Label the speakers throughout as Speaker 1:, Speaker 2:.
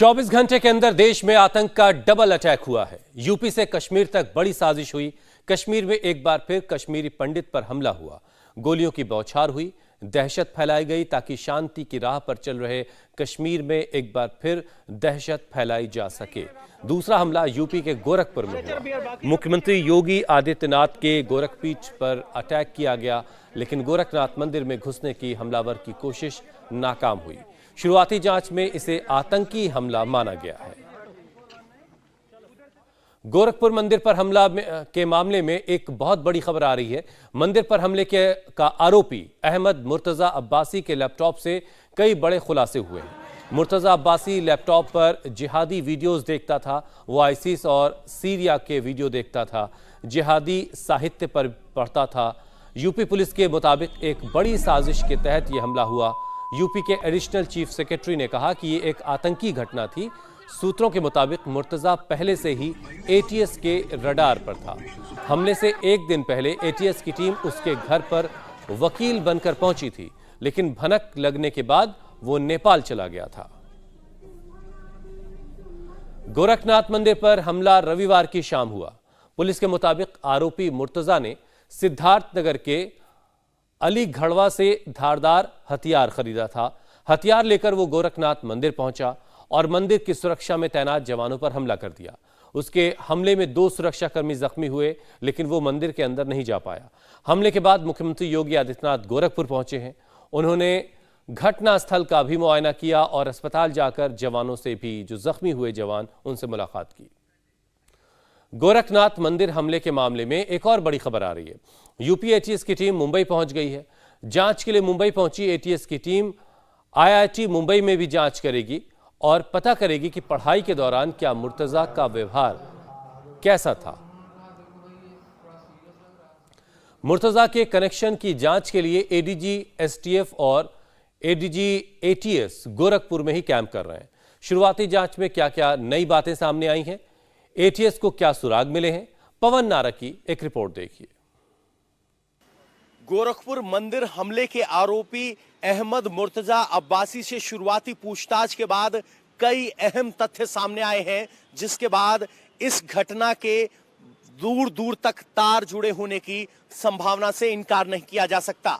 Speaker 1: 24 घंटे के अंदर देश में आतंक का डबल अटैक हुआ है। यूपी से कश्मीर तक बड़ी साजिश हुई। कश्मीर में एक बार फिर कश्मीरी पंडित पर हमला हुआ। गोलियों की बौछार हुई, दहशत फैलाई गई ताकि शांति की राह पर चल रहे कश्मीर में एक बार फिर दहशत फैलाई जा सके। दूसरा हमला यूपी के गोरखपुर में हुआ। मुख्यमंत्री योगी आदित्यनाथ के गोरखपीठ पर अटैक किया गया, लेकिन गोरखनाथ मंदिर में घुसने की हमलावर की कोशिश नाकाम हुई। शुरुआती जांच में इसे आतंकी हमला माना गया है। गोरखपुर मंदिर पर हमला के मामले में एक बहुत बड़ी खबर आ रही है। मंदिर पर हमले का आरोपी अहमद मुर्तजा अब्बासी के लैपटॉप से कई बड़े खुलासे हुए हैं। मुर्तजा अब्बासी लैपटॉप पर जिहादी वीडियोस देखता था। वो आईसिस और सीरिया के वीडियो देखता था, जिहादी साहित्य पर पढ़ता था। यूपी पुलिस के मुताबिक एक बड़ी साजिश के तहत यह हमला हुआ। यूपी के एडिशनल चीफ सेक्रेटरी ने कहा कि ये एक आतंकी घटना थी। सूत्रों के मुताबिक मुर्तजा पहले से ही एटीएस के रडार पर था। हमले से एक दिन पहले एटीएस की टीम उसके घर पर वकील बनकर पहुंची थी, लेकिन भनक लगने के बाद वो नेपाल चला गया था। गोरखनाथ मंदिर पर हमला रविवार की शाम हुआ। पुलिस के मुताबिक आरोपी मुर्तजा ने सिद्धार्थनगर के अली घड़वा से धारदार हथियार खरीदा था। हथियार लेकर वो गोरखनाथ मंदिर पहुंचा और मंदिर की सुरक्षा में तैनात जवानों पर हमला कर दिया। उसके हमले में 2 सुरक्षाकर्मी जख्मी हुए, लेकिन वो मंदिर के अंदर नहीं जा पाया। हमले के बाद मुख्यमंत्री योगी आदित्यनाथ गोरखपुर पहुंचे हैं। उन्होंने घटनास्थल का भी मुआयना किया और अस्पताल जाकर जवानों से भी, जो जख्मी हुए जवान, उनसे मुलाकात की। गोरखनाथ मंदिर हमले के मामले में एक और बड़ी खबर आ रही है। यूपी एटीएस की टीम मुंबई पहुंच गई है। जांच के लिए मुंबई पहुंची एटीएस की टीम आईआईटी मुंबई में भी जांच करेगी और पता करेगी कि पढ़ाई के दौरान क्या मुर्तजा का व्यवहार कैसा था। मुर्तजा के कनेक्शन की जांच के लिए एडीजी एसटीएफ और एडीजी एटीएस गोरखपुर में ही कैंप कर रहे हैं। शुरुआती जांच में क्या क्या नई बातें सामने आई हैं, एटीएस को क्या सुराग मिले हैं, पवन नारा की एक रिपोर्ट देखिए।
Speaker 2: गोरखपुर मंदिर हमले के आरोपी अहमद मुर्तजा अब्बासी से शुरुआती पूछताछ के बाद कई अहम तथ्य सामने आए हैं, जिसके बाद इस घटना के दूर दूर तक तार जुड़े होने की संभावना से इनकार नहीं किया जा सकता।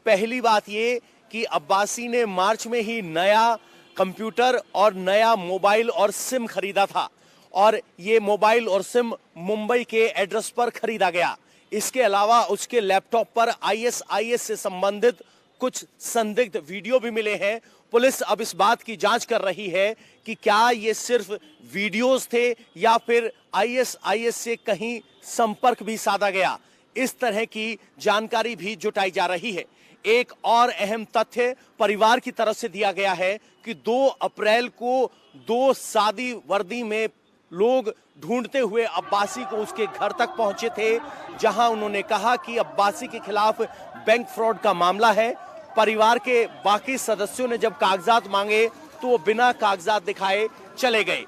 Speaker 2: पहली बात यह कि अब्बासी ने मार्च में ही नया कंप्यूटर और नया मोबाइल और सिम खरीदा था और ये मोबाइल और सिम मुंबई के एड्रेस पर खरीदा गया। इसके अलावा उसके लैपटॉप पर आईएसआईएस से संबंधित कुछ संदिग्ध वीडियो भी मिले हैं। पुलिस अब इस बात की जांच कर रही है कि क्या ये सिर्फ वीडियोस थे या फिर आईएसआईएस से कहीं संपर्क भी साधा गया। इस तरह की जानकारी भी जुटाई जा रही है। एक और अहम तथ्य परिवार की तरफ से दिया गया है कि 2 अप्रैल को 2 सादी वर्दी में लोग ढूंढते हुए अब्बासी को उसके घर तक पहुंचे थे, जहां उन्होंने कहा कि अब्बासी के खिलाफ बैंक फ्रॉड का मामला है। परिवार के बाकी सदस्यों ने जब कागजात मांगे तो वो बिना कागजात दिखाए चले गए।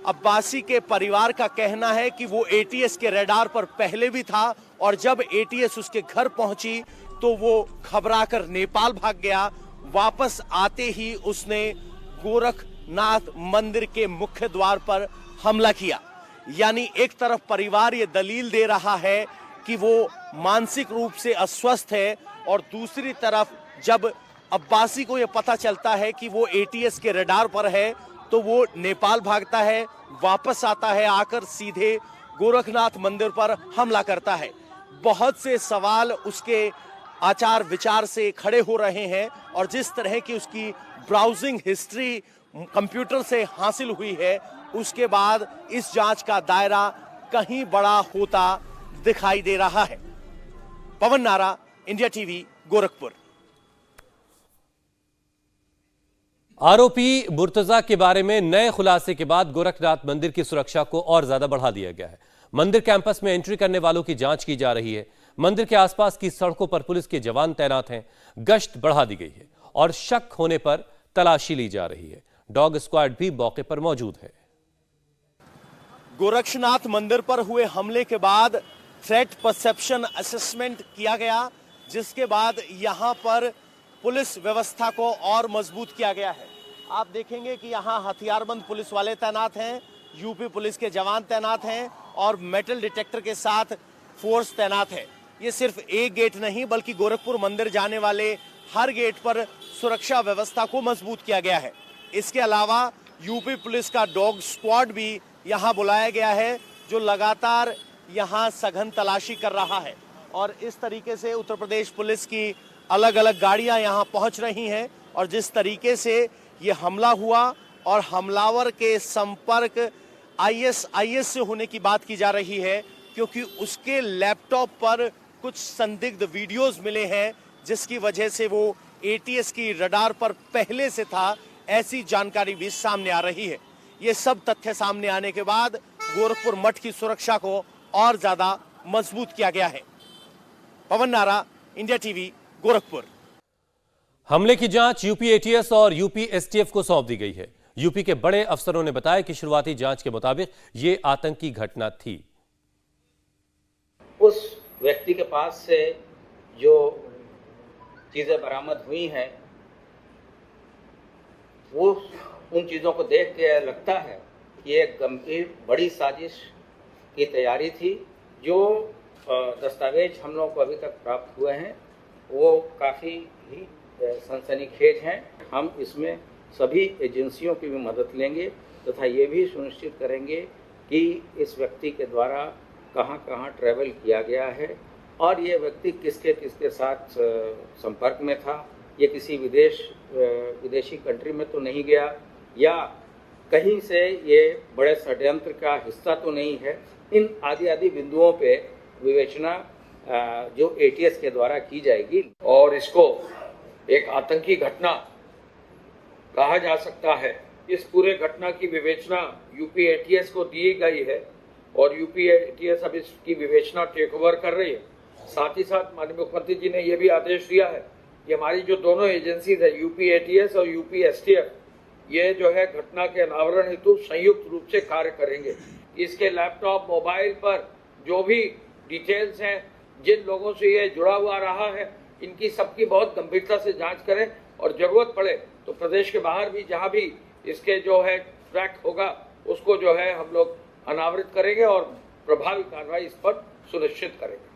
Speaker 2: अब्बासी के परिवार का कहना है कि वो एटीएस के रडार पर पहले भी था और जब एटीएस उसके घर पहुंची तो वो घबराकर नेपाल भाग गया। वापस आते ही उसने गोरखनाथ मंदिर के मुख्य द्वार पर हमला किया। यानी एक तरफ परिवार ये दलील दे रहा है कि वो मानसिक रूप से अस्वस्थ है और दूसरी तरफ जब अब्बासी को ये पता चलता है कि वो एटीएस के रडार पर है तो वो नेपाल भागता है, वापस आता है, आकर सीधे गोरखनाथ मंदिर पर हमला करता है। बहुत से सवाल उसके आचार विचार से खड़े हो रहे हैं और जिस तरह की उसकी ब्राउजिंग हिस्ट्री कंप्यूटर से हासिल हुई है, उसके बाद इस जांच का दायरा कहीं बड़ा होता दिखाई दे रहा है। पवन नारा, इंडिया टीवी, गोरखपुर।
Speaker 1: आरोपी मुर्तजा के बारे में नए खुलासे के बाद गोरखनाथ मंदिर की सुरक्षा को और ज्यादा बढ़ा दिया गया है। मंदिर कैंपस में एंट्री करने वालों की जांच की जा रही है। मंदिर के आसपास की सड़कों पर पुलिस के जवान तैनात हैं। गश्त बढ़ा दी गई है और शक होने पर तलाशी ली जा रही है। डॉग स्क्वाड भी मौके पर मौजूद है।
Speaker 2: गोरखनाथ मंदिर पर हुए हमले के बाद थ्रेट परसेप्शन असेसमेंट किया गया, जिसके बाद यहां पर पुलिस व्यवस्था को और मजबूत किया गया है। आप देखेंगे कि यहाँ हथियारबंद पुलिस वाले तैनात हैं, यूपी पुलिस के जवान तैनात हैं और मेटल डिटेक्टर के साथ फोर्स तैनात है। ये सिर्फ एक गेट नहीं बल्कि गोरखपुर मंदिर जाने वाले हर गेट पर सुरक्षा व्यवस्था को मजबूत किया गया है। इसके अलावा यूपी पुलिस का डॉग स्क्वाड भी यहाँ बुलाया गया है, जो लगातार यहाँ सघन तलाशी कर रहा है। और इस तरीके से उत्तर प्रदेश पुलिस की अलग अलग गाड़ियां यहाँ पहुंच रही हैं और जिस तरीके से ये हमला हुआ और हमलावर के संपर्क आईएसआईएस से होने की बात की जा रही है, क्योंकि उसके लैपटॉप पर कुछ संदिग्ध वीडियोस मिले हैं जिसकी वजह से वो एटीएस की रडार पर पहले से था, ऐसी जानकारी भी सामने आ रही है। ये सब तथ्य सामने आने के बाद गोरखपुर मठ की सुरक्षा को और ज्यादा मजबूत किया गया है। पवन नारा, इंडिया टीवी, गोरखपुर।
Speaker 1: हमले की जांच यूपी एटीएस और यूपी एसटीएफ को सौंप दी गई है। यूपी के बड़े अफसरों ने बताया कि शुरुआती जांच के मुताबिक ये आतंकी घटना थी।
Speaker 3: उस व्यक्ति के पास से जो चीजें बरामद हुई हैं, वो उन चीजों को देख के लगता है कि एक गंभीर बड़ी साजिश की तैयारी थी। जो दस्तावेज हम लोगों को अभी तक प्राप्त हुए हैं वो काफ़ी ही सनसनीखेज हैं। हम इसमें सभी एजेंसियों की भी मदद लेंगे तथा ये भी सुनिश्चित करेंगे कि इस व्यक्ति के द्वारा कहां कहां ट्रैवल किया गया है और ये व्यक्ति किसके किसके साथ संपर्क में था। ये किसी विदेशी कंट्री में तो नहीं गया या कहीं से ये बड़े षड्यंत्र का हिस्सा तो नहीं है। इन आदि बिंदुओं पे विवेचना जो एटीएस के द्वारा की जाएगी और इसको एक आतंकी घटना कहा जा सकता है। इस पूरे घटना की विवेचना यूपी एटीएस को दी गई है और यूपी एटीएस अब इसकी विवेचना टेक ओवर कर रही है। साथ ही साथ माननीय मुख्यमंत्री जी ने यह भी आदेश दिया है कि हमारी जो दोनों एजेंसीज है, यूपी एटीएस और यूपी एसटीएफ, ये जो है घटना के अनावरण हेतु संयुक्त रूप से कार्य करेंगे। इसके लैपटॉप, मोबाइल पर जो भी डिटेल्स हैं, जिन लोगों से ये जुड़ा हुआ रहा है, इनकी सबकी बहुत गंभीरता से जांच करें और जरूरत पड़े तो प्रदेश के बाहर भी जहां भी इसके जो है ट्रैक होगा उसको जो है हम लोग अनावृत करेंगे और प्रभावी कार्रवाई इस पर सुनिश्चित करेंगे।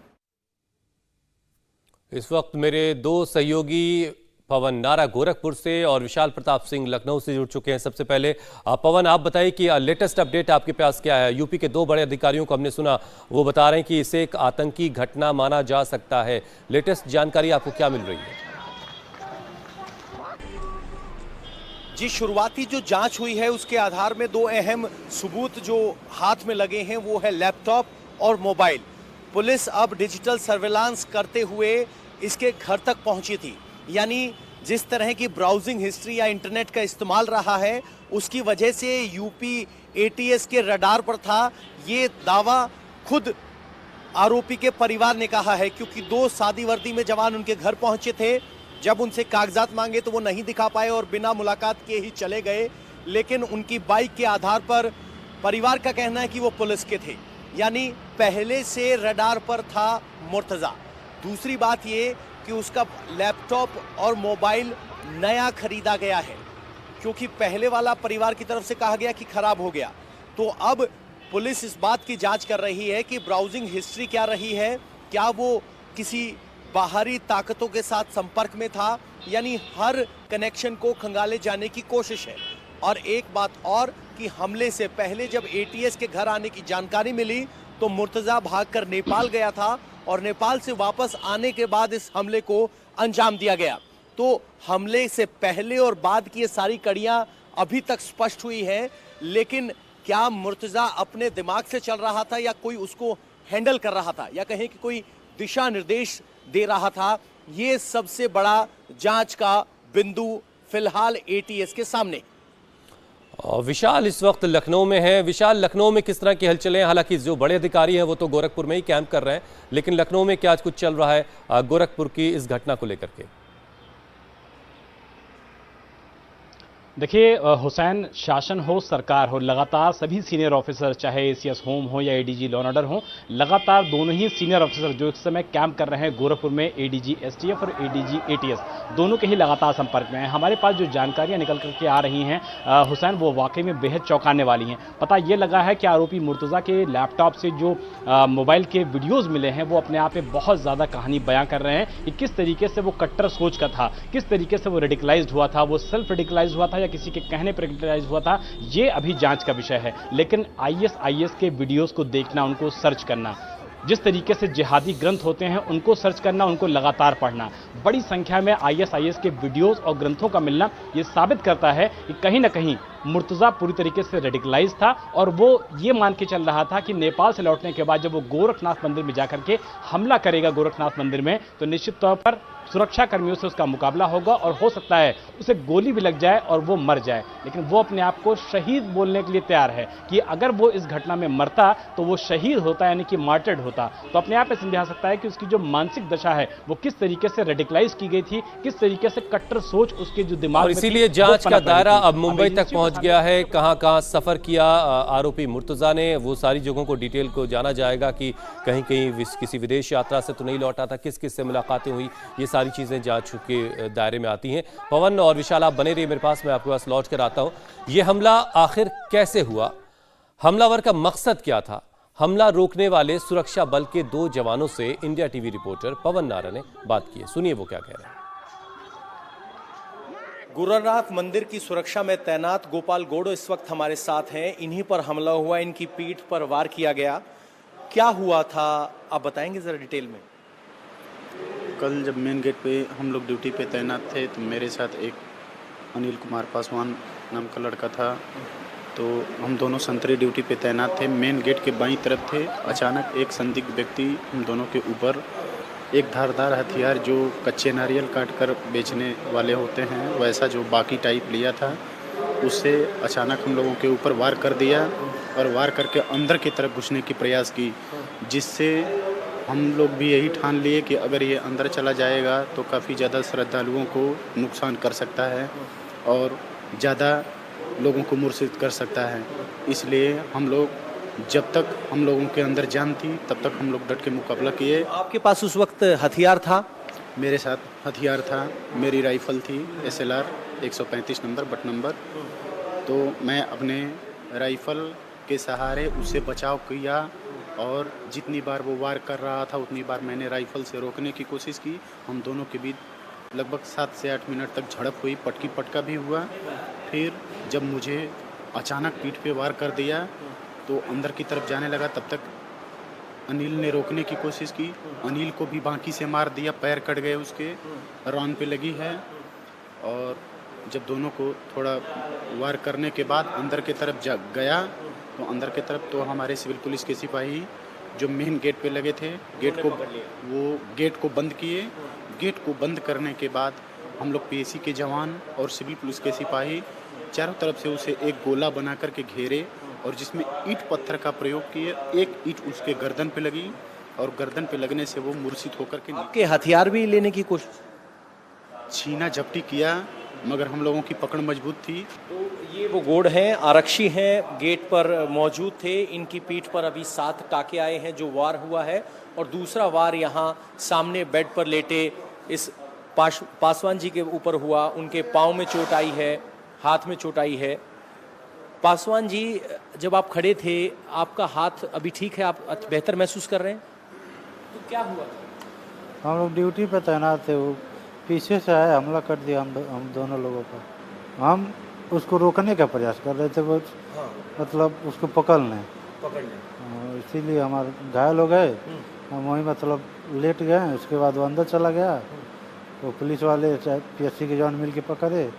Speaker 1: इस वक्त मेरे दो सहयोगी पवन नारा गोरखपुर से और विशाल प्रताप सिंह लखनऊ से जुड़ चुके हैं। सबसे पहले पवन, आप बताइए कि लेटेस्ट अपडेट आपके पास क्या है? यूपी के दो बड़े अधिकारियों को हमने सुना, वो बता रहे हैं कि इसे एक आतंकी घटना माना जा सकता है। लेटेस्ट जानकारी आपको क्या मिल रही है?
Speaker 2: जी, शुरुआती जो जांच हुई है उसके आधार में दो अहम सबूत जो हाथ में लगे हैं वो है लैपटॉप और मोबाइल। पुलिस अब डिजिटल सर्वेलांस करते हुए इसके घर तक पहुंची थी, यानी जिस तरह की ब्राउजिंग हिस्ट्री या इंटरनेट का इस्तेमाल रहा है उसकी वजह से यूपी एटीएस के रडार पर था। ये दावा खुद आरोपी के परिवार ने कहा है, क्योंकि दो सादी वर्दी में जवान उनके घर पहुंचे थे। जब उनसे कागजात मांगे तो वो नहीं दिखा पाए और बिना मुलाकात के ही चले गए। लेकिन उनकी बाइक के आधार पर परिवार का कहना है कि वो पुलिस के थे, यानी पहले से रडार पर था मुर्तजा। दूसरी बात ये कि उसका लैपटॉप और मोबाइल नया खरीदा गया है, क्योंकि पहले वाला परिवार की तरफ से कहा गया कि खराब हो गया। तो अब पुलिस इस बात की जांच कर रही है कि ब्राउजिंग हिस्ट्री क्या रही है, क्या वो किसी बाहरी ताकतों के साथ संपर्क में था, यानी हर कनेक्शन को खंगाले जाने की कोशिश है। और एक बात और कि हमले से पहले जब एटीएस के घर आने की जानकारी मिली तो मुर्तजा भागकर नेपाल गया था और नेपाल से वापस आने के बाद इस हमले को अंजाम दिया गया। तो हमले से पहले और बाद की ये सारी कड़ियां अभी तक स्पष्ट हुई हैं, लेकिन क्या मुर्तजा अपने दिमाग से चल रहा था या कोई उसको हैंडल कर रहा था या कहें कि कोई दिशा निर्देश दे रहा था, ये सबसे बड़ा जांच का बिंदु फिलहाल एटीएस के सामने।
Speaker 1: विशाल इस वक्त लखनऊ में है। विशाल, लखनऊ में किस तरह की हलचलें हैं? हालांकि जो बड़े अधिकारी हैं वो तो गोरखपुर में ही कैंप कर रहे हैं, लेकिन लखनऊ में क्या कुछ चल रहा है गोरखपुर की इस घटना को लेकर के?
Speaker 4: देखिए हुसैन, शासन हो सरकार हो, लगातार सभी सीनियर ऑफिसर चाहे एसीएस होम हो या एडीजी लॉ एंड ऑर्डर हो, लगातार दोनों ही सीनियर ऑफिसर जो इस समय कैंप कर रहे हैं गोरखपुर में, एडीजी एसटीएफ और एडीजी एटीएस, दोनों के ही लगातार संपर्क में हैं। हमारे पास जो जानकारियां निकल करके आ रही हैं हुसैन, वो वाकई में बेहद चौंकाने वाली हैं। पता ये लगा है कि आरोपी मुर्तज़ा के लैपटॉप से जो मोबाइल के वीडियोज़ मिले हैं वो अपने आप में बहुत ज़्यादा कहानी बयां कर रहे हैं कि किस तरीके से वो कट्टर सोच का था, किस तरीके से वो रेडिकलाइज्ड हुआ था, वो सेल्फ रेडिकलाइज्ड हुआ था या किसी के कहने पर रेडिकलाइज्ड हुआ था, ये अभी जांच का विषय है। लेकिन आईएसआईएस के वीडियोस को देखना, उनको सर्च करना, जिस तरीके से जिहादी ग्रंथ होते हैं उनको सर्च करना, उनको लगातार पढ़ना, बड़ी संख्या में आईएसआईएस के वीडियोस और ग्रंथों का मिलना ये साबित करता है कि कहीं ना कहीं मुर्तज़ा पूरी तरीके से रेडिकलाइज था और वो ये मान के चल रहा था कि नेपाल से लौटने के बाद जब वो गोरखनाथ मंदिर में जाकर के हमला करेगा गोरखनाथ मंदिर में, तो निश्चित तौर पर सुरक्षा कर्मियों से उसका मुकाबला होगा और हो सकता है उसे गोली भी लग जाए और वो मर जाए। लेकिन वो अपने आप को शहीद बोलने के लिए तैयार है कि अगर वो इस घटना में मरता तो वो शहीद होता, यानी कि मार्टर्ड होता। तो अपने आप में समझा सकता है कि उसकी जो मानसिक दशा है वो किस तरीके से रेडिकलाइज की गई थी, किस तरीके से कट्टर सोच उसके जो दिमाग
Speaker 1: और
Speaker 4: में
Speaker 1: इसीलिए
Speaker 4: थी,
Speaker 1: जांच
Speaker 4: वो
Speaker 1: का
Speaker 4: पनप रही
Speaker 1: दायरा
Speaker 4: थी।
Speaker 1: अब मुंबई तक
Speaker 4: एजेंसियों
Speaker 1: पहुंच गया है। कहां कहां सफर किया आरोपी मुर्तज़ा ने, वो सारी जगहों को डिटेल को जाना जाएगा कि कहीं कहीं किसी विदेश यात्रा से तो नहीं लौटा था, किस किस से मुलाकातें हुई, ये सारी चीजें जांच के दायरे में आती हैं। पवन और विशाल, आप बने रहिए मेरे पास, मैं आपके पास लौट कर आता हूं। ये हमला आखिर कैसे हुआ, हमलावर का मकसद क्या था? हमला रोकने वाले सुरक्षा बल के 2 जवानों से इंडिया टीवी रिपोर्टर पवन नारा ने बात की है। सुनिए वो क्या कह रहे हैं।
Speaker 2: गोरखनाथ मंदिर की सुरक्षा में तैनात गोपाल गोड़ो इस वक्त हमारे साथ हैं। इन्हीं पर हमला हुआ, इनकी पीठ पर वार किया गया। क्या हुआ था आप बताएंगे जरा डिटेल में?
Speaker 5: कल जब मेन गेट पे हम लोग ड्यूटी पे तैनात थे तो मेरे साथ एक अनिल कुमार पासवान नाम का लड़का था। तो हम दोनों संतरी ड्यूटी पे तैनात थे, मेन गेट के बाईं तरफ थे। अचानक एक संदिग्ध व्यक्ति हम दोनों के ऊपर एक धारदार हथियार जो कच्चे नारियल काट कर बेचने वाले होते हैं वैसा जो बाकी टाइप लिया था, उससे अचानक हम लोगों के ऊपर वार कर दिया और वार करके अंदर की तरफ घुसने की प्रयास की, जिससे हम लोग भी यही ठान लिए कि अगर ये अंदर चला जाएगा तो काफ़ी ज़्यादा श्रद्धालुओं को नुकसान कर सकता है और ज़्यादा लोगों को मूर्छित कर सकता है। इसलिए हम लोग जब तक हम लोगों के अंदर जान थी तब तक हम लोग डट के मुकाबला किए।
Speaker 2: आपके पास उस वक्त हथियार था?
Speaker 5: मेरे साथ हथियार था, मेरी राइफ़ल थी SLR 135 नंबर बट नंबर। तो मैं अपने राइफ़ल के सहारे उससे बचाव किया और जितनी बार वो वार कर रहा था उतनी बार मैंने राइफ़ल से रोकने की कोशिश की। हम दोनों के बीच लगभग 7 से 8 मिनट तक झड़प हुई, पटकी पटका भी हुआ। फिर जब मुझे अचानक पीठ पे वार कर दिया तो अंदर की तरफ जाने लगा, तब तक अनिल ने रोकने की कोशिश की, अनिल को भी बांकी से मार दिया, पैर कट गए उसके, रॉन पे लगी है। और जब दोनों को थोड़ा वार करने के बाद अंदर की तरफ गया तो अंदर की तरफ तो हमारे सिविल पुलिस के सिपाही जो मेन गेट पे लगे थे गेट को बंद किए। गेट को बंद करने के बाद हम लोग पीएसी के जवान और सिविल पुलिस के सिपाही चारों तरफ से उसे एक गोला बना करके घेरे और जिसमें ईंट पत्थर का प्रयोग किए। एक ईंट उसके गर्दन पे लगी और गर्दन पे लगने से वो मूर्छित होकर के
Speaker 2: आपके हथियार भी लेने की कोशिश?
Speaker 5: छीना झपटी किया मगर हम लोगों की पकड़ मजबूत थी।
Speaker 2: तो ये वो गोड़ हैं, आरक्षी हैं, गेट पर मौजूद थे। इनकी पीठ पर अभी 7 टाके आए हैं जो वार हुआ है और दूसरा वार यहाँ सामने बेड पर लेटे इस पासवान जी के ऊपर हुआ। उनके पाँव में चोट आई है, हाथ में चोट आई है। पासवान जी, जब आप खड़े थे आपका हाथ अभी ठीक है, आप बेहतर महसूस कर रहे हैं? तो क्या हुआ?
Speaker 6: हम लोग ड्यूटी पे तैनात थे, वो पीछे से आया, हमला कर दिया हम दोनों लोगों पर। हम उसको रोकने का प्रयास कर रहे थे, वो मतलब उसको पकड़ने, इसीलिए हमारे घायल हो गए। हम वहीं मतलब लेट गए, उसके बाद वो अंदर चला गया तो पुलिस वाले पीएससी के जवान मिल के पकड़े।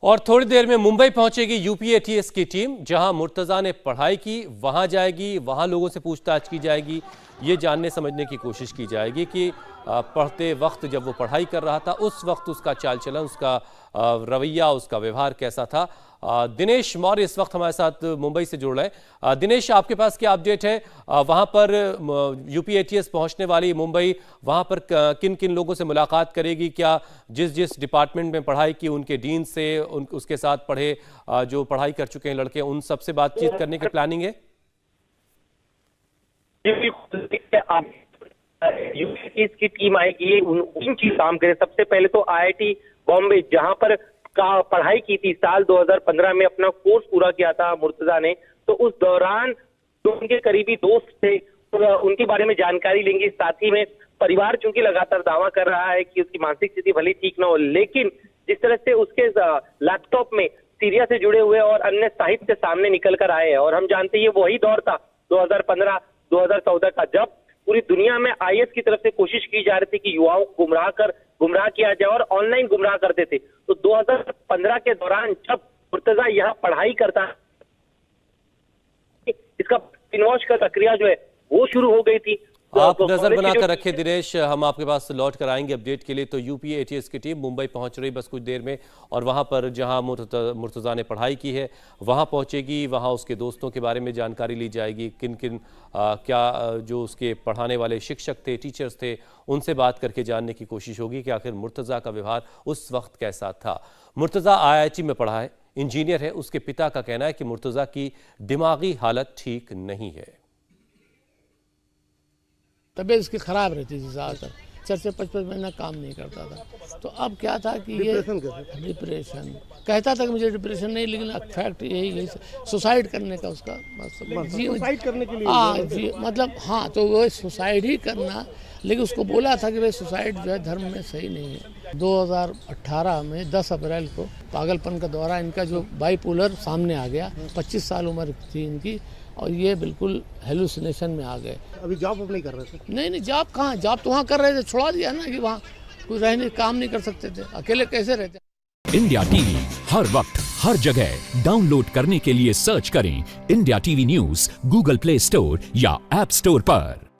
Speaker 1: और थोड़ी देर में मुंबई पहुंचेगी यूपी एटीएस की टीम, जहां मुर्तज़ा ने पढ़ाई की वहां जाएगी, वहां लोगों से पूछताछ की जाएगी। ये जानने समझने की कोशिश की जाएगी कि पढ़ते वक्त जब वो पढ़ाई कर रहा था उस वक्त उसका चाल चलन, उसका रवैया, उसका व्यवहार कैसा था। दिनेश मौर्य इस वक्त हमारे साथ मुंबई से जुड़ रहे हैं। दिनेश, आपके पास क्या अपडेट है? वहां पर यूपी एटीएस पहुंचने वाली मुंबई, वहां पर किन किन लोगों से मुलाकात करेगी? क्या जिस डिपार्टमेंट में पढ़ाई की उनके डीन से, उसके साथ पढ़े जो पढ़ाई कर चुके हैं लड़के, उन सबसे बातचीत करने की प्लानिंग है?
Speaker 7: यूपी की टीम आएगी, उन चीज काम करे। सबसे पहले तो IIT बॉम्बे, जहां पर पढ़ाई की थी, साल 2015 में अपना कोर्स पूरा किया था मुर्तजा ने, तो उस दौरान जो उनके करीबी दोस्त थे उनके बारे में जानकारी लेंगे। साथ ही में परिवार चूंकि लगातार दावा कर रहा है कि उसकी मानसिक स्थिति भले ठीक ना हो, लेकिन जिस तरह से उसके लैपटॉप में सीरिया से जुड़े हुए और अन्य साहित्य सामने निकल कर आए हैं, और हम जानते हैं वही दौर था 2015-2014 का, जब पूरी दुनिया में IS की तरफ से कोशिश की जा रही थी कि युवाओं को गुमराह किया जाए और ऑनलाइन गुमराह करते थे। तो 2015 के दौरान जब मुर्तजा यहाँ पढ़ाई करता, इसका पिनवॉश का प्रक्रिया जो है वो शुरू हो गई थी।
Speaker 1: आप नजर बनाकर रखें दिनेश, हम आपके पास लौट कर आएंगे अपडेट के लिए। तो यूपी एटीएस की टीम मुंबई पहुंच रही बस कुछ देर में, और वहां पर जहां मुर्तजा ने पढ़ाई की है वहां पहुंचेगी। वहां उसके दोस्तों के बारे में जानकारी ली जाएगी, किन किन क्या जो उसके पढ़ाने वाले शिक्षक थे, टीचर्स थे, उनसे बात करके जानने की कोशिश होगी कि आखिर मुर्तजा का व्यवहार उस वक्त कैसा था। मुर्तजा IIT में पढ़ा है, इंजीनियर है। उसके पिता का कहना है कि मुर्तजा की दिमागी हालत ठीक नहीं है।
Speaker 8: तबीयत इसकी ख़राब रहती थी ज़्यादातर, 4 से 5 महीना काम नहीं करता था। तो अब क्या था कि ये डिप्रेशन कहता था कि मुझे डिप्रेशन नहीं, लेकिन फैक्ट यही सुसाइड करने का उसका सुसाइड करने के लिए जी, मतलब हाँ, तो वो सुसाइड ही करना, लेकिन उसको बोला था कि भाई सुसाइड जो है धर्म में सही नहीं है। 2018 में 10 अप्रैल को पागलपन का दौरा, इनका जो बाइपोलर सामने आ गया। 25 साल उम्र थी इनकी, और ये बिल्कुल हेलुसिनेशन में आ गए।
Speaker 9: अभी जॉब नहीं कर रहे थे?
Speaker 8: नहीं, जॉब कहाँ, जॉब तो वहाँ कर रहे थे, छुड़ा दिया ना कि वहाँ कोई रहने काम नहीं कर सकते थे, अकेले कैसे रहते।
Speaker 10: इंडिया टीवी हर वक्त हर जगह डाउनलोड करने के लिए सर्च करें India TV news Google play store या ऐप स्टोर पर।